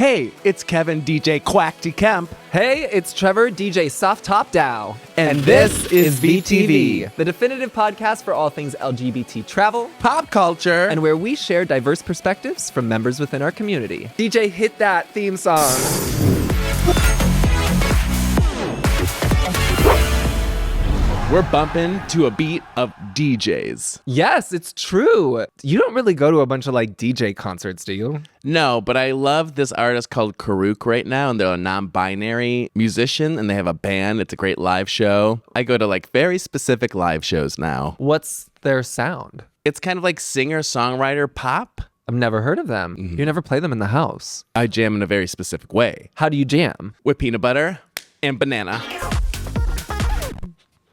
Hey, it's Kevin, DJ Quackty Kemp. Hey, it's Trevor, DJ Soft Top Dow. And this is VTV, the definitive podcast for all things LGBT travel, pop culture, and where we share diverse perspectives from members within our community. DJ, hit that theme song. We're bumping to a beat of DJs. Yes, it's true. You don't really go to a bunch of like DJ concerts, do you? No, but I love this artist called Karuk right now, and they're a non-binary musician, and they have a band. It's a great live show. I go to like very specific live shows now. What's their sound? It's kind of like singer-songwriter pop. I've never heard of them. You never play them in the house. I jam in a very specific way. How do you jam? With peanut butter and banana.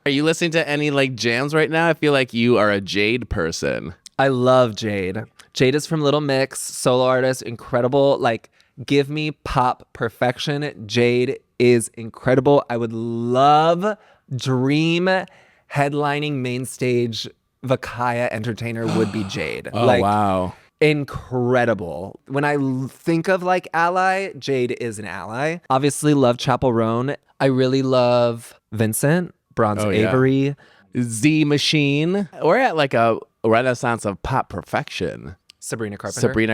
Are you listening to any like jams right now? I feel like you are a Jade person. I love Jade. Jade is from Little Mix, solo artist, incredible. Like, give me pop perfection. Jade is incredible. I would love, dream, headlining main stage VACAYA entertainer would be Jade. Oh, like, wow. Incredible. When I think of like ally, Jade is an ally. Obviously love Chapel Roan. I really love Vincent. Bronze Avery. Z Machine. We're at like a renaissance of pop perfection. Sabrina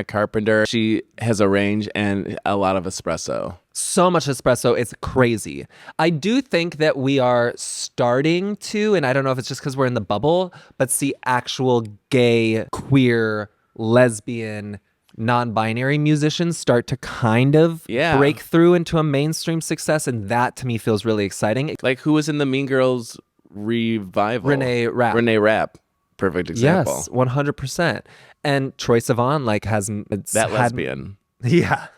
Carpenter. She has a range and a lot of espresso. So much espresso. It's crazy. I do think that we are starting to, and I don't know if it's just because we're in the bubble, but see actual gay, queer, lesbian, non-binary musicians start to kind of break through into a mainstream success, and that to me feels really exciting. Like who was in the Mean Girls revival? Renee Rapp. Perfect example. Yes, 100%. And Troye Sivan like has lesbian. Yeah.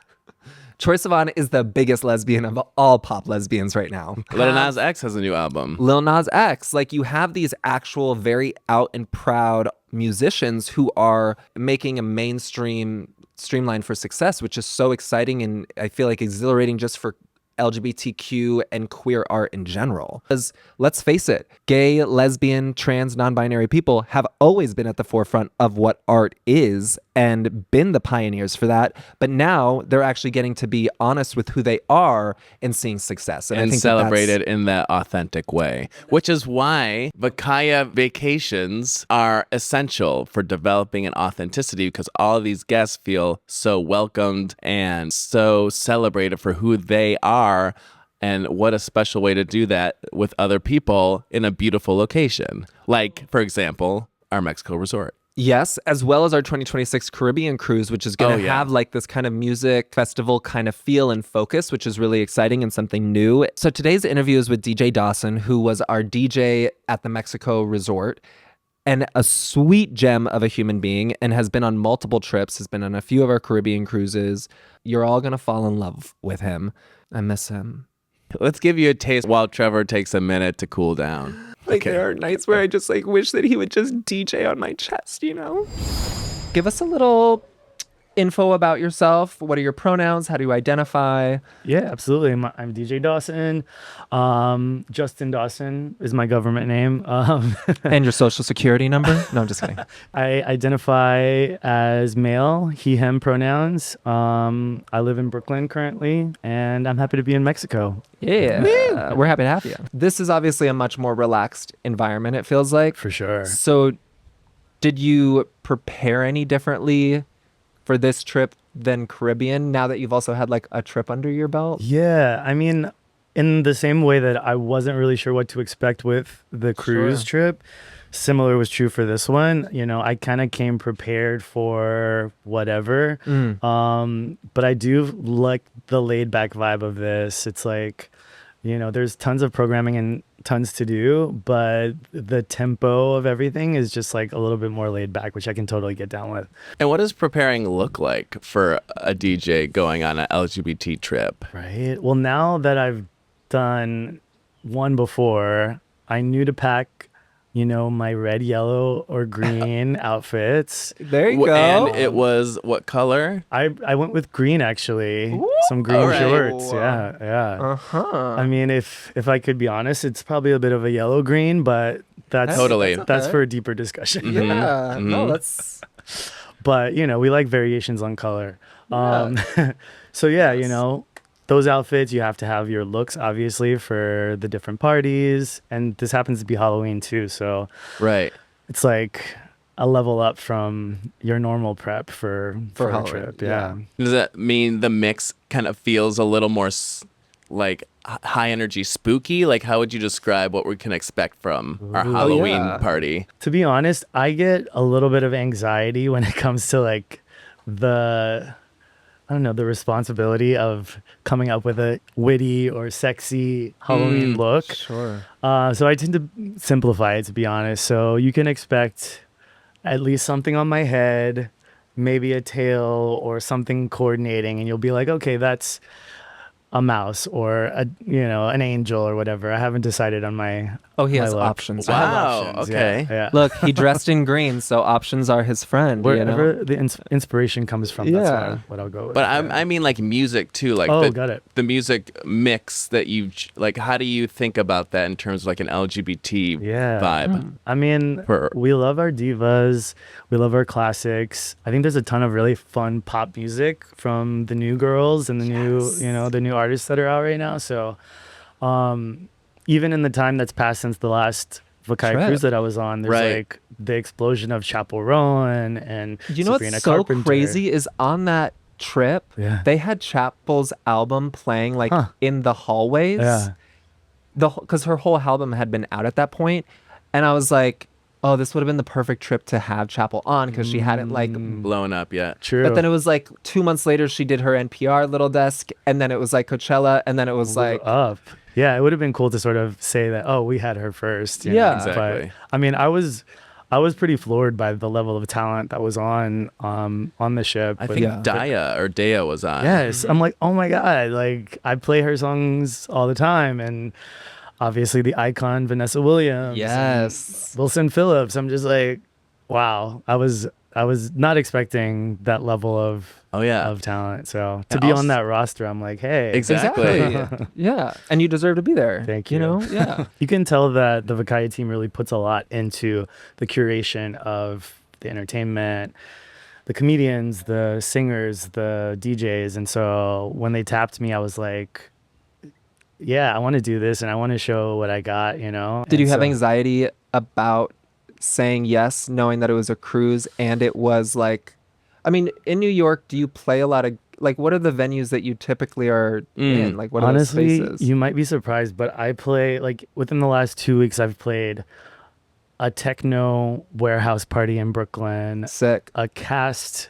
Troye Sivan is the biggest lesbian of all pop lesbians right now. Lil Nas X has a new album. Lil Nas X. Like, you have these actual very out and proud musicians who are making a mainstream streamline for success, which is so exciting and I feel like exhilarating just for LGBTQ and queer art in general. Because let's face it, gay, lesbian, trans, non-binary people have always been at the forefront of what art is and been the pioneers for that. But now they're actually getting to be honest with who they are and seeing success. And I think celebrate it in that authentic way, which is why VACAYA vacations are essential for developing an authenticity, because all of these guests feel so welcomed and so celebrated for who they are. And what a special way to do that with other people in a beautiful location. Like, for example, our Mexico resort. Yes, as well as our 2026 Caribbean cruise, which is going to have like this kind of music festival kind of feel and focus, which is really exciting and something new. So today's interview is with DJ Dawson, who was our DJ at the Mexico resort and a sweet gem of a human being and has been on multiple trips, has been on a few of our Caribbean cruises. You're all going to fall in love with him. I miss him. Let's give you a taste while Trevor takes a minute to cool down. Like, there are nights where I just like wish that he would just DJ on my chest, you know? Give us a little info about yourself. What are your pronouns? How do you identify? Yeah, absolutely. I'm DJ Dawson. Justin Dawson is my government name. And your social security number? No, I'm just kidding. I identify as male, he, him pronouns. I live in Brooklyn currently, and I'm happy to be in Mexico. Yeah, we're happy to have you. This is obviously a much more relaxed environment, it feels like. For sure. So did you prepare any differently for this trip than Caribbean, now that you've also had like a trip under your belt? Yeah, I mean, in the same way that I wasn't really sure what to expect with the cruise trip, similar was true for this one. You know, I kind of came prepared for whatever. But I do like the laid back vibe of this. It's like, you know, there's tons of programming and tons to do, but the tempo of everything is just like a little bit more laid back, which I can totally get down with. And what does preparing look like for a DJ going on an LGBT trip? Right. Well, now that I've done one before, I knew to pack, you know, my red, yellow, or green outfits. There you go. And it was what color? I went with green, actually. Ooh, some green shorts. Yeah. Uh-huh. I mean, if I could be honest, it's probably a bit of a yellow green, but that's for a deeper discussion. Yeah. No, that's. But you know, we like variations on color. Yeah. So yeah, you know, those outfits, you have to have your looks obviously for the different parties, and this happens to be Halloween too, so Right. it's like a level up from your normal prep for a Halloween, trip. yeah. Does that mean the mix kind of feels a little more like high energy spooky? Like how would you describe what we can expect from our Halloween yeah. party? To be honest, I get a little bit of anxiety when it comes to like I don't know, the responsibility of coming up with a witty or sexy Halloween look. Sure. So I tend to simplify it, to be honest. So you can expect at least something on my head, maybe a tail or something coordinating, and you'll be like, okay, that's a mouse or an angel or whatever. I haven't decided on my. Oh, he my has look. options. I have Wow, options, okay. Yeah. Look, he dressed in green, so options are his friend. Wherever You know? the inspiration comes from, Yeah. that's what I'll go with. But yeah. I mean like music too, like Got it. the music mix that you like. How do you think about that in terms of like an LGBT Yeah. vibe? I mean, For- we love our divas. We love our classics. I think there's a ton of really fun pop music from the new girls and the new artists that are out right now. So, even in the time that's passed since the last VACAYA Trip. cruise that I was on, there's Right. like the explosion of Chappell Roan and You know Sabrina what's so Carpenter. crazy is on that trip, Yeah. they had Chapel's album playing like Huh. in the hallways. Yeah. Because her whole album had been out at that point, and I was like, oh, this would have been the perfect trip to have Chapel on because she hadn't like. Blown up yet? True. But then it was like 2 months later, she did her NPR little desk, and then it was like Coachella, and then it was like. up. Yeah, it would have been cool to sort of say that, oh, we had her first. you know, Yeah. Exactly. But I mean, I was pretty floored by the level of talent that was on the ship. I But- think Yeah. Daya was on. Yes, I'm like, oh my god, like I play her songs all the time, and obviously the icon Vanessa Williams. Yes. and Wilson Phillips. I'm just like, wow. I was not expecting that level of Oh yeah. of talent. So to And be also- on that roster, I'm like, hey, Exactly. Yeah. And you deserve to be there. Thank You you. know? Yeah. You can tell that the VACAYA team really puts a lot into the curation of the entertainment, the comedians, the singers, the DJs. And so when they tapped me, I was like, yeah, I want to do this and I want to show what I got, you know? Did you And have so- anxiety about saying yes, knowing that it was a cruise and it was like, I mean, in New York, do you play a lot of, like, what are the venues that you typically are in? Like, what are Honestly, those spaces? you might be surprised, but I play, like, within the last 2 weeks, I've played a techno warehouse party in Brooklyn, Sick. a cast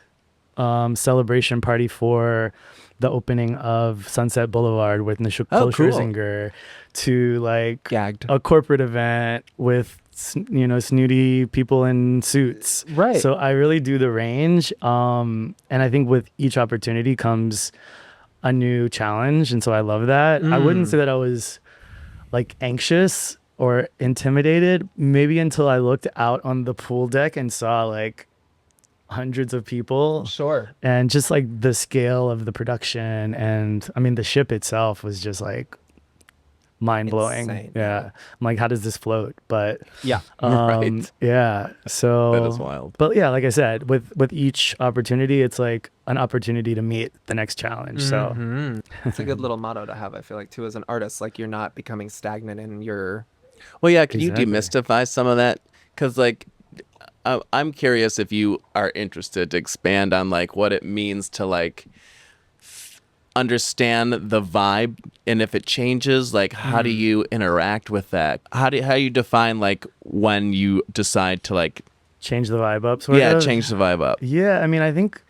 celebration party for the opening of Sunset Boulevard with Nicole Oh, cool. Scherzinger, to like Gagged. a corporate event with snooty people in suits. Right. So I really do the range, and I think with each opportunity comes a new challenge, and so I love that. I wouldn't say that I was like anxious or intimidated, maybe until I looked out on the pool deck and saw like hundreds of people, Sure. and just like the scale of the production, and I mean the ship itself was just like mind-blowing. Insane. Yeah, I'm like, how does this float? But Yeah. Right. yeah, so That is wild. but yeah, like I said, with each opportunity, it's like an opportunity to meet the next challenge. So Mhm. It's a good little motto to have, I feel like, too, as an artist. Like, you're not becoming stagnant in your. Well, yeah. Can Exactly. you demystify some of that? Because like, I'm curious if you are interested to expand on like what it means to like understand the vibe, and if it changes, like how do you interact with that? How you define like when you decide to like change the vibe up. Sort of. change the vibe up? Yeah, I mean, I think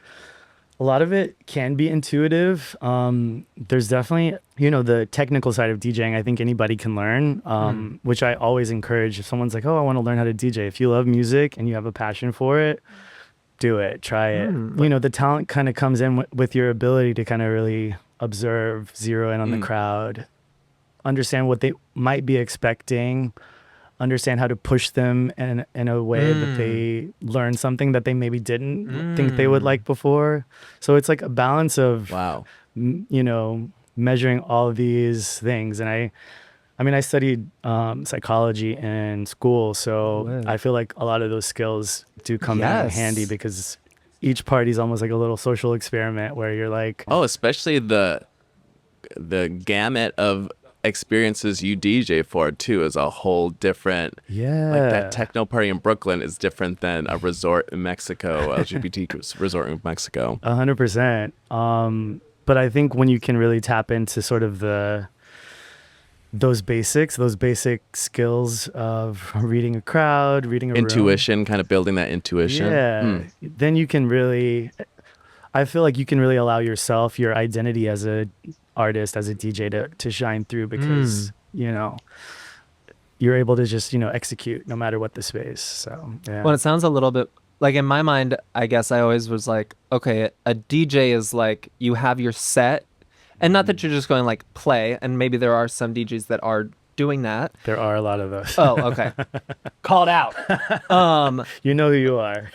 a lot of it can be intuitive. There's definitely, the technical side of DJing. I think anybody can learn, which I always encourage. If someone's like, oh, I want to learn how to DJ. If you love music and you have a passion for it, do it, try it. The talent kind of comes in with your ability to kind of really observe, zero in on the crowd, understand what they might be expecting, understand how to push them in a way that they learn something that they maybe didn't think they would like before. So it's like a balance of, Wow. measuring all of these things. And I studied psychology in school, so Wow. I feel like a lot of those skills do come in Yes. handy because each party's almost like a little social experiment where you're like, Oh, especially the gamut of experiences you DJ for too is a whole different. yeah, Like that techno party in Brooklyn is different than a resort in Mexico, LGBT resort in Mexico. 100%. But I think when you can really tap into sort of those basic skills of reading a crowd, reading a room. Intuition, kind of building that intuition. Yeah. Then you can really, I feel like you can really allow yourself, your identity as a artist, as a DJ to shine through because, you know, you're able to just, you know, execute no matter what the space. So, yeah. Well, it sounds a little bit like in my mind, I guess I always was like, okay, a DJ is like you have your set. And not that you're just going like play, and maybe there are some DJs that are doing that. There are a lot of those. Oh, okay. Called out. You know who you are.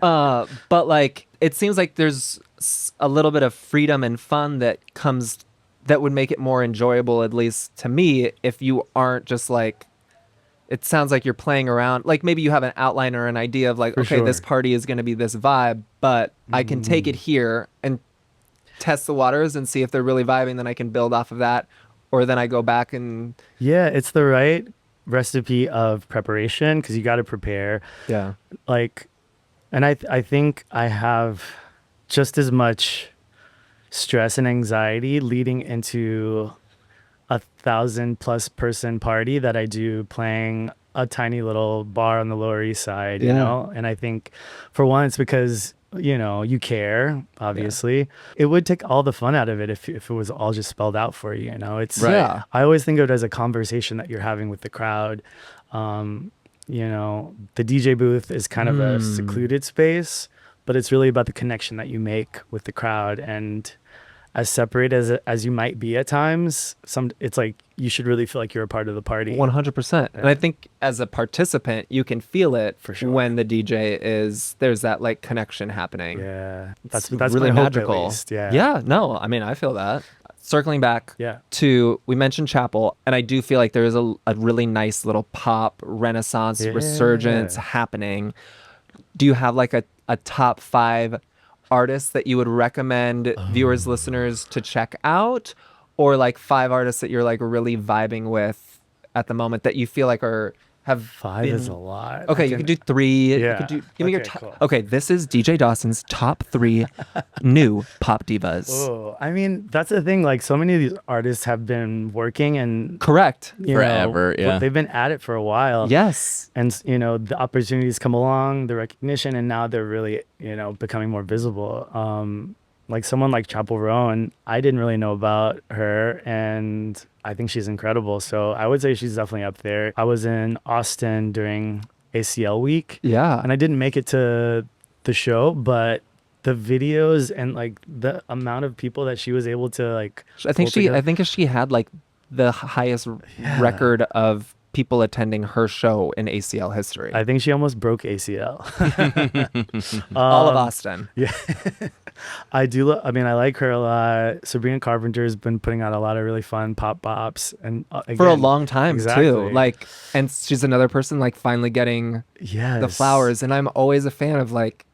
But like, it seems like there's a little bit of freedom and fun that would make it more enjoyable, at least to me, if you aren't just like, it sounds like you're playing around. Like maybe you have an outline or an idea of like, For okay, sure. this party is going to be this vibe, but I can take it here and test the waters and see if they're really vibing, then I can build off of that, or then I go back and Yeah, it's the right recipe of preparation because you got to prepare. yeah. Like, and I think I have just as much stress and anxiety leading into 1,000+ person party that I do playing a tiny little bar on the Lower East Side, you Yeah. know? And I think for one, it's because, you know, you care, obviously. It would take all the fun out of it if it was all just spelled out for you, you know? It's, Right. Yeah. I always think of it as a conversation that you're having with the crowd. You know, the DJ booth is kind of a secluded space, but it's really about the connection that you make with the crowd. And as separate as you might be at times, it's like you should really feel like you're a part of the party. 100%. And I think as a participant, you can feel it For sure. when the DJ there's that like connection happening. Yeah, It's that's really my hope, magical. at least. Yeah. Yeah. No, I mean, I feel that. Circling back Yeah. to, we mentioned Chapel, and I do feel like there is a really nice little pop renaissance Yeah. resurgence happening. Do you have like a top 5 artists that you would recommend viewers, listeners to check out, or like 5 artists that you're like really vibing with at the moment that you feel like have 5 been... is a lot. Okay, you could do 3. Yeah. You could give me your Okay, top. cool. Okay, this is DJ Dawson's top 3 new pop divas. Oh, I mean, that's the thing. Like, so many of these artists have been working and Correct. you Forever, know, yeah. they've been at it for a while. Yes. And you know, the opportunities come along, the recognition, and now they're really, you know, becoming more visible. Like someone like Chapel Roan, I didn't really know about her, and I think she's incredible. So I would say she's definitely up there. I was in Austin during ACL week, Yeah. and I didn't make it to the show, but the videos and like the amount of people that she was able to like, I think pull together- she had like the highest record of people attending her show in ACL history. I think she almost broke ACL. All of Austin. Yeah. I do. I mean, I like her a lot. Sabrina Carpenter's been putting out a lot of really fun pop bops, and For a again, long time too. exactly. Like, and she's another person like finally getting yes, the flowers. And I'm always a fan of like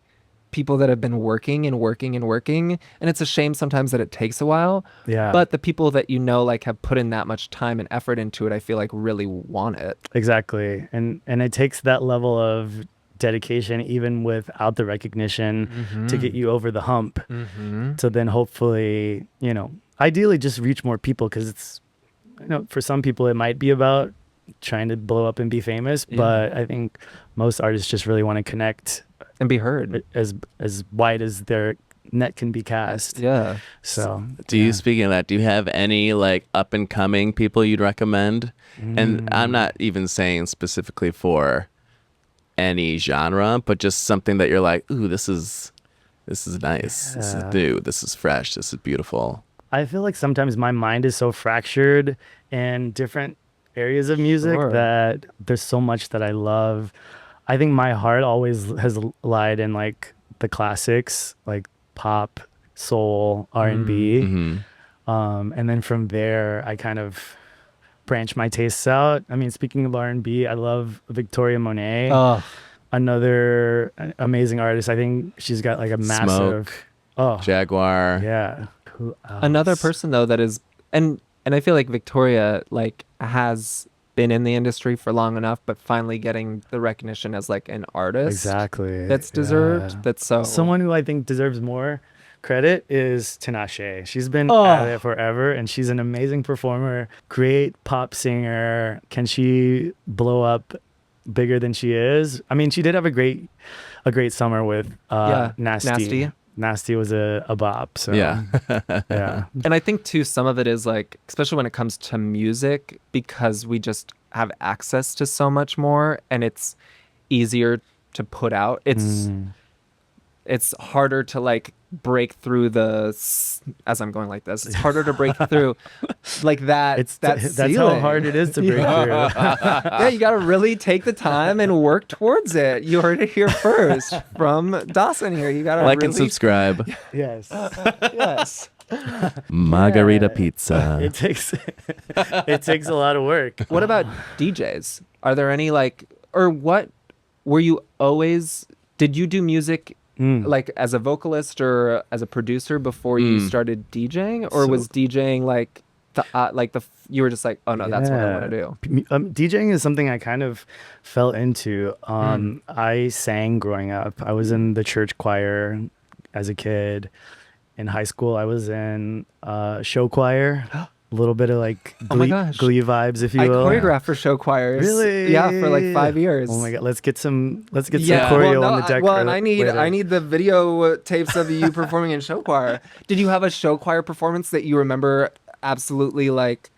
people that have been working and working and working. And it's a shame sometimes that it takes a while. Yeah, But the people that you know like have put in that much time and effort into it, I feel like really want it. exactly, and it takes that level of dedication even without the recognition to get you over the hump. So then hopefully, you know, ideally just reach more people, because it's, you know, for some people it might be about trying to blow up and be famous, but I think most artists just really want to connect And be heard. as wide as their net can be cast. Yeah. So Do you, speaking of that, do you have any like up and coming people you'd recommend? And I'm not even saying specifically for any genre, but just something that you're like, ooh, this is nice. This is new. This is fresh. This is beautiful. I feel like sometimes my mind is so fractured in different areas of music Sure. that there's so much that I love. I think my heart always has lied in like the classics, like pop, soul, R&B. And then from there, I kind of branch my tastes out. I mean, speaking of R&B, I love Victoria Monet. Oh, another amazing artist. I think she's got like a massive Jaguar. Yeah. Who else? Another person though that is, and I feel like Victoria like has been in the industry for long enough, but finally getting the recognition as like an artist. Exactly. That's deserved. Yeah. That's so. Someone who I think deserves more credit is Tinashe. She's been at it forever, and she's an amazing performer, great pop singer. Can she blow up bigger than she is? I mean, she did have a great summer with Nasty. Nasty was a bop. So Yeah. yeah. And I think too, some of it is like, especially when it comes to music, because we just have access to so much more, and it's easier to put out. It's harder to like break through as I'm going like this. It's harder to break through like that. That's ceiling. how hard it is to break through. Yeah, you got to really take the time and work towards it. You heard it here first from Dawson here. You got to Like and subscribe. Yes. Yes. Margarita pizza. It takes a lot of work. What about DJs? Are there any like, or what were you always, did you do music like as a vocalist or as a producer before you started DJing, or was DJing like you were just like, oh no, that's what I want to do? DJing is something I kind of fell into. I sang growing up. I was in the church choir as a kid. In high school, I was in show choir. A little bit of like glee vibes, if you will. I choreographed for show choirs. Really? Yeah, for like 5 years. Oh my god, let's get some choreo on the deck. Well, and I need the video tapes of you performing in show choir. Did you have a show choir performance that you remember absolutely like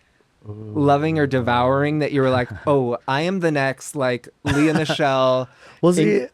loving or devouring, that you were like, oh, I am the next like Leah Michelle? Well, see,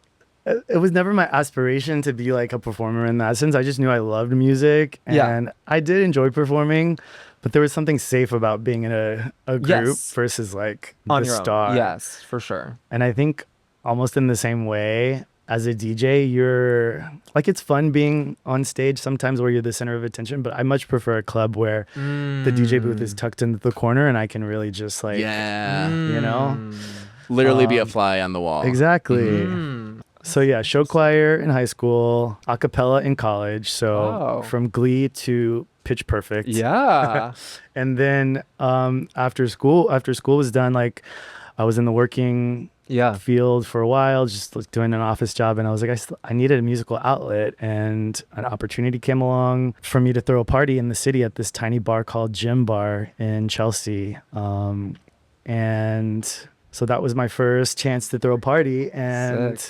it was never my aspiration to be like a performer in that sense. I just knew I loved music, and I did enjoy performing. But there was something safe about being in a group versus like on the your star. own. Yes, for sure. And I think almost in the same way as a DJ, you're like, it's fun being on stage sometimes where you're the center of attention, but I much prefer a club where the DJ booth is tucked into the corner and I can really just like, you know, literally be a fly on the wall. Exactly. So yeah, show choir in high school, a cappella in college. So from Glee to Pitch Perfect. Yeah. And then after school was done, like I was in the working field for a while, just like doing an office job, and I was like, I needed a musical outlet, and an opportunity came along for me to throw a party in the city at this tiny bar called Gym Bar in Chelsea. And so that was my first chance to throw a party, and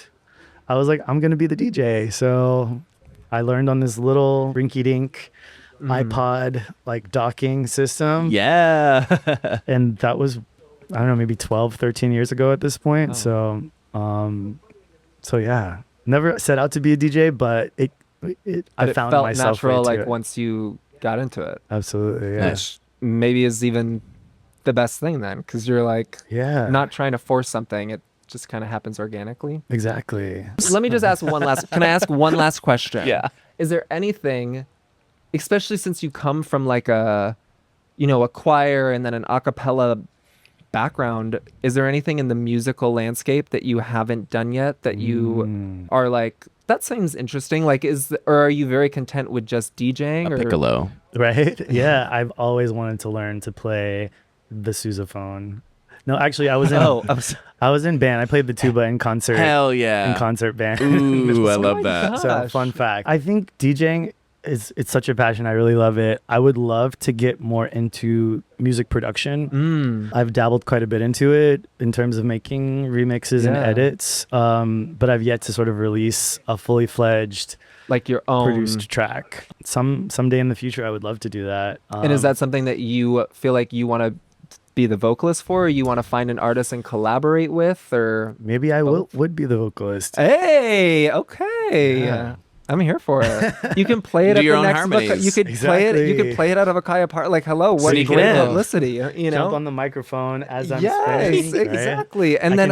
I was like, I'm gonna be the DJ. So I learned on this little rinky-dink iPod like docking system. Yeah. And that was, I don't know, maybe 12, 13 years ago at this point. So yeah, never set out to be a DJ, but I found felt myself natural right like once you got into it. Absolutely. Yeah. Which maybe is even the best thing then, because you're like not trying to force something. It just kind of happens organically. Exactly. Let me just ask can I ask one last question? Yeah. Is there anything, especially since you come from like a choir and then an a cappella background, is there anything in the musical landscape that you haven't done yet that you are like, that seems interesting? Like, or are you very content with just DJing? A piccolo. Right? Yeah. I've always wanted to learn to play the sousaphone. No, actually, I was in band. I played the tuba in concert. Hell yeah. In concert band. Ooh, I love that. Gosh. So fun fact. I think DJing it's such a passion. I really love it. I would love to get more into music production. I've dabbled quite a bit into it in terms of making remixes and edits. But I've yet to sort of release a fully fledged like your own produced track. Someday in the future, I would love to do that. And is that something that you feel like you want to be the vocalist for, or you want to find an artist and collaborate with, or maybe I would be the vocalist? Hey, okay. Yeah. I'm here for it. You can play it at the next harmonies. You could play it. You could play it out of VACAYA part. Like, hello, what Sneak great it in. publicity. You know, jump on the microphone as I'm yes, spinning. exactly. Right? And then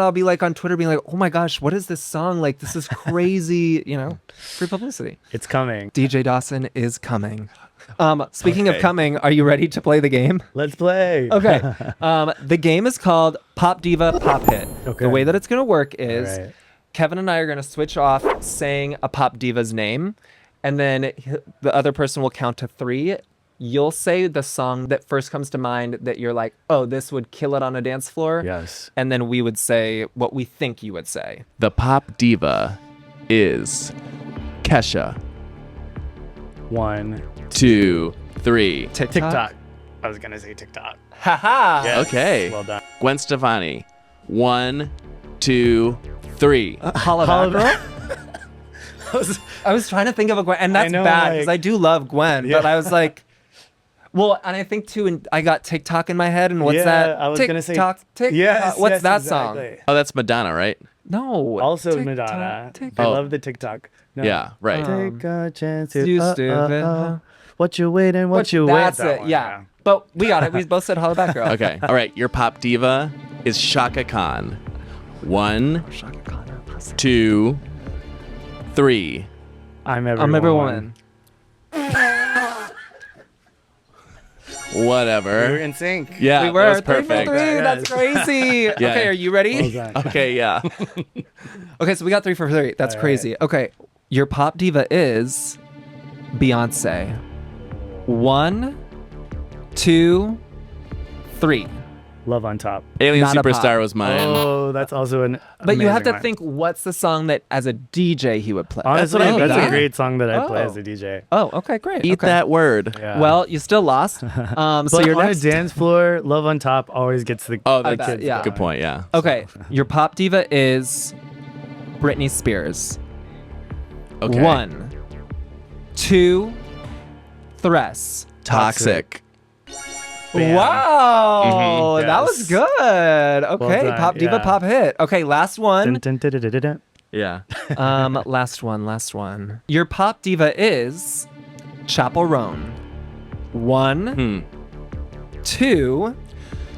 I'll be like on Twitter, being like, oh my gosh, what is this song? Like, this is crazy. Free publicity. It's coming. DJ Dawson is coming. Speaking of coming, are you ready to play the game? Let's play. Okay. The game is called Pop Diva Pop Hit. Okay. The way that it's going to work is Kevin and I are going to switch off saying a pop diva's name, and then the other person will count to 3. You'll say the song that first comes to mind that you're like, oh, this would kill it on a dance floor. Yes. And then we would say what we think you would say. The pop diva is Kesha. 1, 2, 3. TikTok. I was gonna say TikTok. Haha. Yes. Okay. Well done. Gwen Stefani. 1, 2, 3. Holla Back Girl? I was trying to think of a Gwen, and that's know, bad like- because I do love Gwen, but I was like, well, and I think too, and I got TikTok in my head, and what's Yeah, that? I was gonna say- TikTok. Yes. What's yes, that exactly. song? Oh, that's Madonna, right? No. Also TikTok, Madonna. TikTok. I Oh. love the TikTok. No. Yeah, right. Take a chance. You stupid, huh? What you waiting? What you waiting? That's it. Yeah. But we got it. We both said Holla Back Girl. Okay. All right. Your pop diva is Shaka Khan. 1, 2, 3. I'm every I'm every woman. woman. Whatever. We were in sync. Yeah, We were that was 3 for perfect. 3. That's crazy. Okay, are you ready? Well done. Okay, yeah. Okay, so we got 3 for 3. That's All crazy. Okay, your pop diva is Beyonce. 1, 2, 3. Love on top. Alien Not a Superstar pop. was mine. Oh, that's also an. But you have to amazing one. think, what's the song that as a DJ he would play? Honestly, what I that's mean. a great song that I play Oh. as a DJ. Oh, okay, great. Eat okay. that word. Yeah. Well, you still lost. So but your on next. a dance floor, Love on Top always gets the. Oh, the that's bet, kids yeah. going. Good point, yeah. Okay, your pop diva is Britney Spears. Okay. 1, 2, Thress. Toxic. Bam. Wow, Mhm. that was Yes. good. Okay, done, pop diva, yeah. pop hit. Okay, last one. Dun, dun, dun, dun, dun, dun. Yeah. Last one. Your pop diva is Chappell Roan. 1, 2,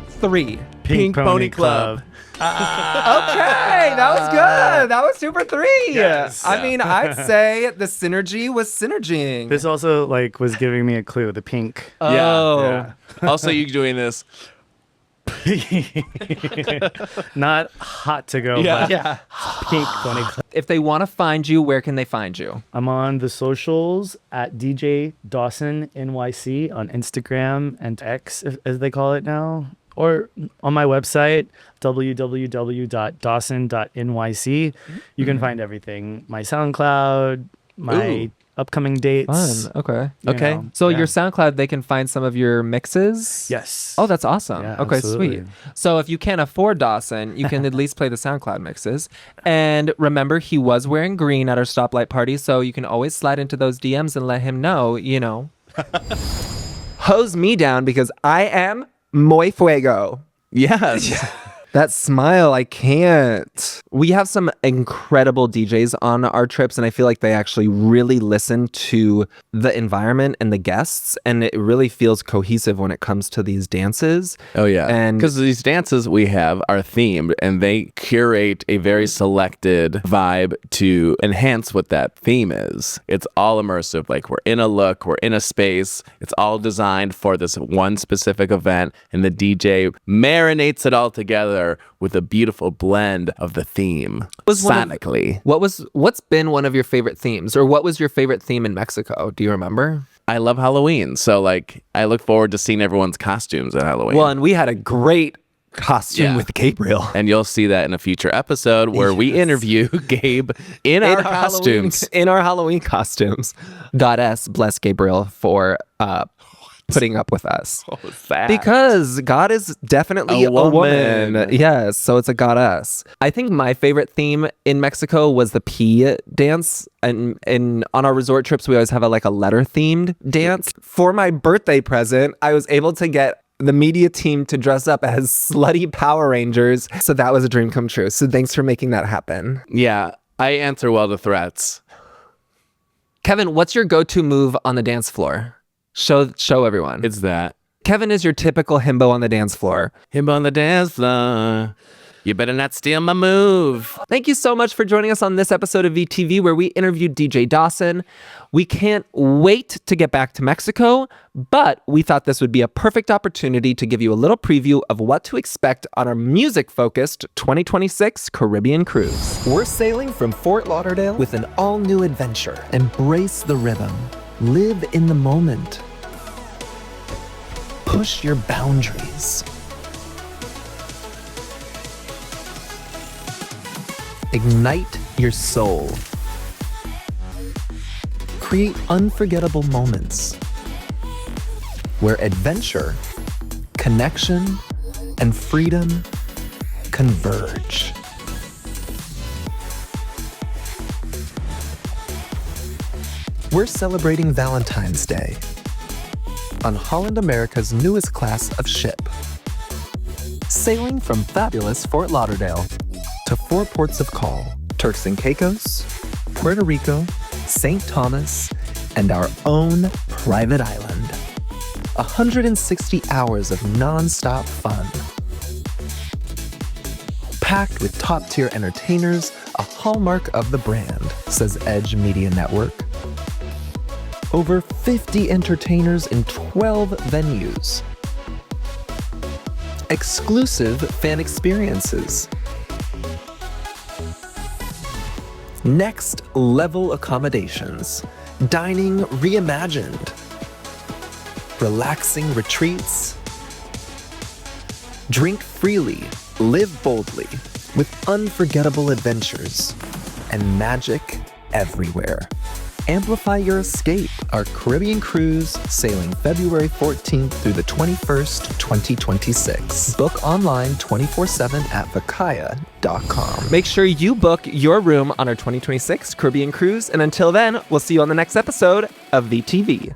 3. Pink Pony Club. Okay, that was good. That was 2 for 3. Yes. I mean, I'd say the synergy was synergying. This also like was giving me a clue. The pink. Oh. Yeah. Also, you doing this. Not hot to go, Yeah. but Yeah. pink Pony Club. If they want to find you, where can they find you? I'm on the socials at DJ Dawson NYC on Instagram and X, as they call it now, or on my website, www.dawson.nyc. You can find everything. My SoundCloud, my Ooh. upcoming dates. Okay. you Okay. know. So Yeah. your SoundCloud, they can find some of your mixes? Yes. Oh, that's awesome. Yeah, okay, absolutely. sweet. So if you can't afford Dawson, you can at least play the SoundCloud mixes. And remember, he was wearing green at our stoplight party, so you can always slide into those DMs and let him know, hose me down because I am muy fuego. Yes. That smile, I can't. We have some incredible DJs on our trips, and I feel like they actually really listen to the environment and the guests, and it really feels cohesive when it comes to these dances. Oh, yeah. And- because these dances we have are themed and they curate a very selected vibe to enhance what that theme is. It's all immersive. Like we're in a look, we're in a space. It's all designed for this one specific event, and the DJ marinates it all together with a beautiful blend of the theme Was one of- sonically. What's been one of your favorite themes, or what was your favorite theme in Mexico? Do you remember? I love Halloween, so like I look forward to seeing everyone's costumes at Halloween. Well, and we had a great costume Yeah. with Gabriel. And you'll see that in a future episode where we interview Gabe in our costumes. In our Halloween costumes. Goddess bless Gabriel for putting up with us. Because God is definitely A a woman. woman. Yes, so it's a goddess. I think my favorite theme in Mexico was the pea dance. And on our resort trips, we always have a letter themed dance. For my birthday present, I was able to get the media team to dress up as slutty Power Rangers. So that was a dream come true. So thanks for making that happen. Yeah, I answer well to threats. Kevin, what's your go-to move on the dance floor? Show everyone. It's that. Kevin is your typical himbo on the dance floor. Him on the dance floor. You better not steal my move. Thank you so much for joining us on this episode of VTV, where we interviewed DJ Dawson. We can't wait to get back to Mexico, but we thought this would be a perfect opportunity to give you a little preview of what to expect on our music-focused 2026 Caribbean cruise. We're sailing from Fort Lauderdale with an all-new adventure. Embrace the rhythm. Live in the moment. Push your boundaries. Ignite your soul. Create unforgettable moments where adventure, connection, and freedom converge. We're celebrating Valentine's Day on Holland America's newest class of ship, sailing from fabulous Fort Lauderdale to 4 ports of call: Turks and Caicos, Puerto Rico, St. Thomas, and our own private island. 160 hours of non-stop fun. Packed with top-tier entertainers, a hallmark of the brand, says Edge Media Network. Over 50 entertainers in 12 venues. Exclusive fan experiences. Next level accommodations. Dining reimagined. Relaxing retreats. Drink freely, live boldly, with unforgettable adventures and magic everywhere. Amplify your escape. Our Caribbean cruise sailing February 14th through the 21st, 2026. Book online 24/7 at VACAYA.com. Make sure you book your room on our 2026 Caribbean cruise. And until then, we'll see you on the next episode of VTV.